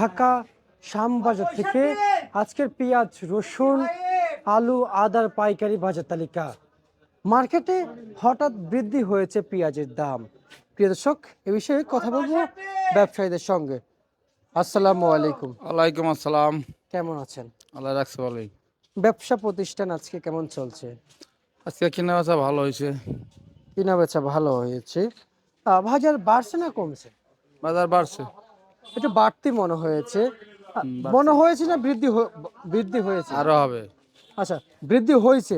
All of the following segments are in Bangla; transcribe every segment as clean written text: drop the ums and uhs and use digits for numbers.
ঢাকা শ্যামবাজার থেকে আজকের পেঁয়াজ, রসুন, আলু, আদার পাইকারি বাজার তালিকা। মার্কেটে হঠাৎ বৃদ্ধি হয়েছে পেঁয়াজের দাম। প্রিয় দর্শক, এ বিষয়ে কথা বলবো ব্যবসায়ীদের সঙ্গে। আসসালামু আলাইকুম। ওয়ালাইকুম আসসালাম। কেমন আছেন? আল্লাহ রাখছে ভালোই। ব্যবসা প্রতিষ্ঠান আজকে কেমন চলছে? আজকে কেনা বেচা ভালো হয়েছে। কিনা বেচা ভালো হয়েছে। বাজার বাড়ছে না কমছে? বাজার বাড়ছে। একটু বাড়তি মনে হয়েছে। বাড়ছে। মনে হয়েছে না বৃদ্ধি হয়েছে? আরো হবে। আচ্ছা, বৃদ্ধি হয়েছে।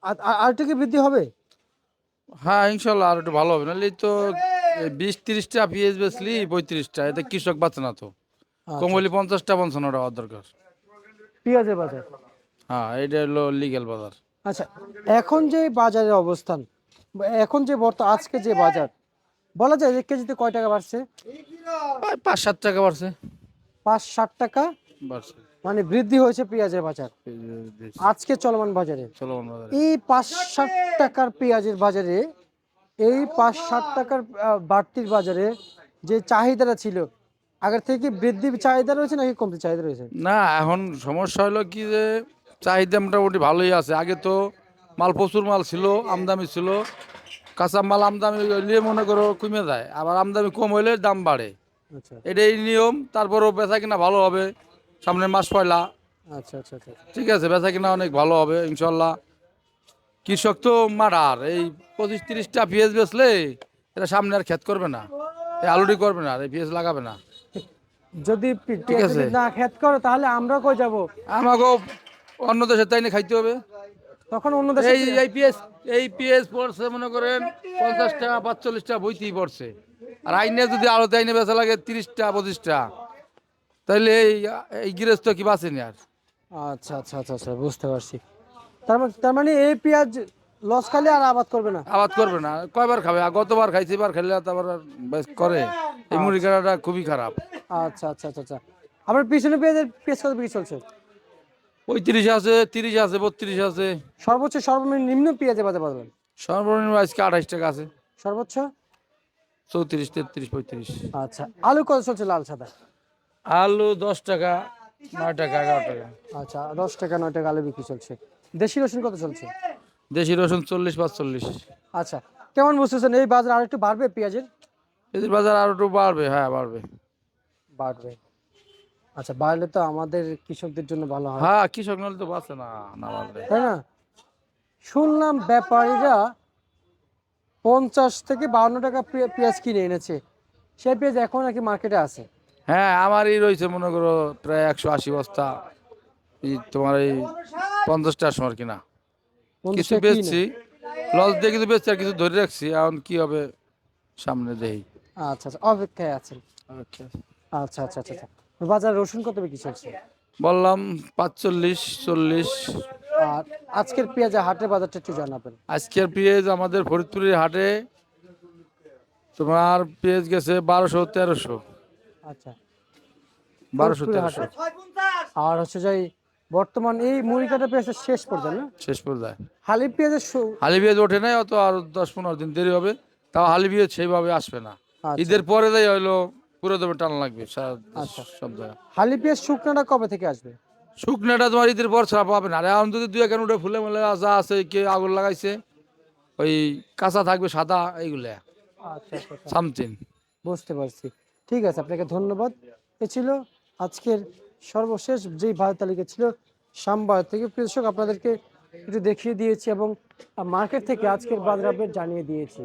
আর একটু কি বৃদ্ধি হবে? হ্যাঁ ইনশাল্লাহ আর একটু ভালো হবে, নাহলে তো 20-30টা পেঁয়াজ বেচলি 35টা, এতে কৃষক বাঁচে না তো। কম আচ্ছা, হলে 50টা 55টা হওয়ার দরকার। পেঁয়াজের বাজার। হ্যাঁ এটা হলো লিগ্যাল বাজার। আচ্ছা, এখন যে বাজারের অবস্থান, এখন যে আজকে যে বাজার, বলা যায় যে কেজিতে কয় টাকা বাড়ছে? প্রায় 5-7 টাকা বাড়ছে। 5-7 টাকা বাড়ছে মানে বৃদ্ধি হয়েছে পেঁয়াজের বাজার আজকে চলমান বাজারে। চলমান বাজারে। এই 5-7 টাকার পেঁয়াজের বাজারে, এই 5-7 টাকার বাড়তির বাজারে যে চাহিদাটা ছিল, আগের থেকে কি বৃদ্ধি চাহিদা রয়েছে নাকি কমতি চাহিদা রয়েছে? না এখন সমস্যা হলো কি যে চাহিদা মোটামুটি ভালোই আছে। আগে তো মাল প্রচুর মাল ছিল, আমদানি ছিল। কাঁচা মাল আমদানি হইলে মনে করো কমে যায়, আবার আমদানি কম হইলে দাম বাড়ে। আচ্ছা এটাই নিয়ম। তারপরেও বেচা কিনা ভালো হবে। সামনের মাস পয়লা, আচ্ছা আচ্ছা আচ্ছা। ঠিক আছে, বেচা কিনা অনেক ভালো হবে ইনশাল্লাহ। কৃষক তো মারার এই 25-30টা পেঁয়াজ বেচলে এটা সামনে আর ক্ষেত করবে না, এই আলুটি করবে না, আর এই পেঁয়াজ লাগাবে না। যদি ঠিক পেঁয়াজ আছে, যদি না খেত করো তাহলে আমরা কই যাব? আমাকেও অন্য দেশে তাই নিয়ে খাইতে হবে। তখন অন্য দেশে এই পিএস পড়ছে মনে করেন 50টা 45টা বইতেই পড়ছে। আর আইনে যদি আলোতে আইনে বেচা লাগে 30টা 25টা, তাহলে এই গৃহস্থ কি বাঁচেনি আর। আচ্ছা আচ্ছা আচ্ছা আচ্ছা, বুঝতে পারছি। তার মানে এই পেঁয়াজ লস খালে আর আবাদ করবে না? আবাদ করবে না, কয়বার খাবে? আর গতবার খাইছে, এবার খাইলে তারপর আর করে। এই মুড়ি কাটাটা খুবই খারাপ। আচ্ছা আচ্ছা আচ্ছা আচ্ছা। আপনার পিছনে পেঁয়াজ কত বিক্রি চলছে? 35 আছে, 30 আছে, 32 আছে। সর্বোচ্চ সর্বনিম্ন পেঁয়াজের বাজার বলবেন? সর্বনিম্ন আজকে 28 টাকা আছে। সর্বোচ্চ? 34 33 35। আচ্ছা, আলু কত চলছে লাল সাদা? আলু 10 টাকা, 9 টাকা, 11 টাকা। আচ্ছা, 10 টাকা 9 টাকা আলু বিক্রি চলছে। দেশি রসুন কত চলছে? দেশি রসুন 40-45। আচ্ছা, কেমন বুঝতেছেন এই বাজার আর একটু বাড়বে পেঁয়াজের? এদের বাজার আরো একটু বাড়বে, হ্যাঁ বাড়বে। বাড়বে। আচ্ছা, বাড়লে তো আমাদের কৃষকদের জন্য ভালো হয়, হ্যাঁ কৃষক নলে তো বাঁচে না, না বাড়লে। তাই না? শুনলাম ব্যাপারীরা 50 থেকে 52 টাকা পেঁয়াজ কিনে এনেছে। সেই পেঁয়াজ এখন নাকি মার্কেটে আছে। হ্যাঁ আমারই রয়েছে মনে করো প্রায় 180 বস্তা। তোমার এই 50টার সময় কিনা। 50 কিছু টাকা কিনে। বেচছি, লস দিয়ে কিছু বেচছি, আর কিছু ধরে রাখছি। এখন কি হবে সামনে দেই। আচ্ছা আচ্ছা, অপেক্ষায় আছেন। আচ্ছা আচ্ছা আচ্ছা আচ্ছা। বাজার রসুন কত বিক্রি চলছে? বললাম 45 40। আর আজকের পেঁয়াজের হাটের বাজারটা একটু জানাবেন। আজকের পেঁয়াজ আমাদের ফরিদপুরের হাটে তোমার পেঁয়াজ গেছে 1200-1300। আচ্ছা, 1200 ফরিদপুরের হাটে। 1300 আর হচ্ছে যাই বর্তমান এই মুড়ি কাটা পেঁয়াজের শেষ পর্যায়ে না? শেষ পর্যায়ে। হালি পেঁয়াজের হালি পেঁয়াজ ওঠে নাই, অত আর 10-15 দিন দেরি হবে। তাও হালি পেঁয়াজ সেইভাবে আসবে না। আচ্ছা ঈদের পরে যাই হইলো পুরো দমে টান লাগবে আচ্ছা। সব জায়গায়। হালি পেঁয়াজ শুকনাটা কবে থেকে আসবে? শুকনাটা তোমার ঈদের পর ছাড়া পাবে না। আর এখন যদি 2-1 উঠে ফুলে মেলে যা আছে, কে আগুন লাগাইছে, ওই কাঁচা থাকবে সাদা এইগুলা আচ্ছা আচ্ছা আচ্ছা, সামথিং। বুঝতে পারছি। ঠিক আছে, আপনাকে ধন্যবাদ। এ ছিল আজকের সর্বশেষ যেই বাজার তালিকা ছিল শ্যামবাজার থেকে। কৃষক আপনাদেরকে একটু দেখিয়ে দিয়েছি এবং মার্কেট থেকে আজকের বাজার আপডেট জানিয়ে দিয়েছি।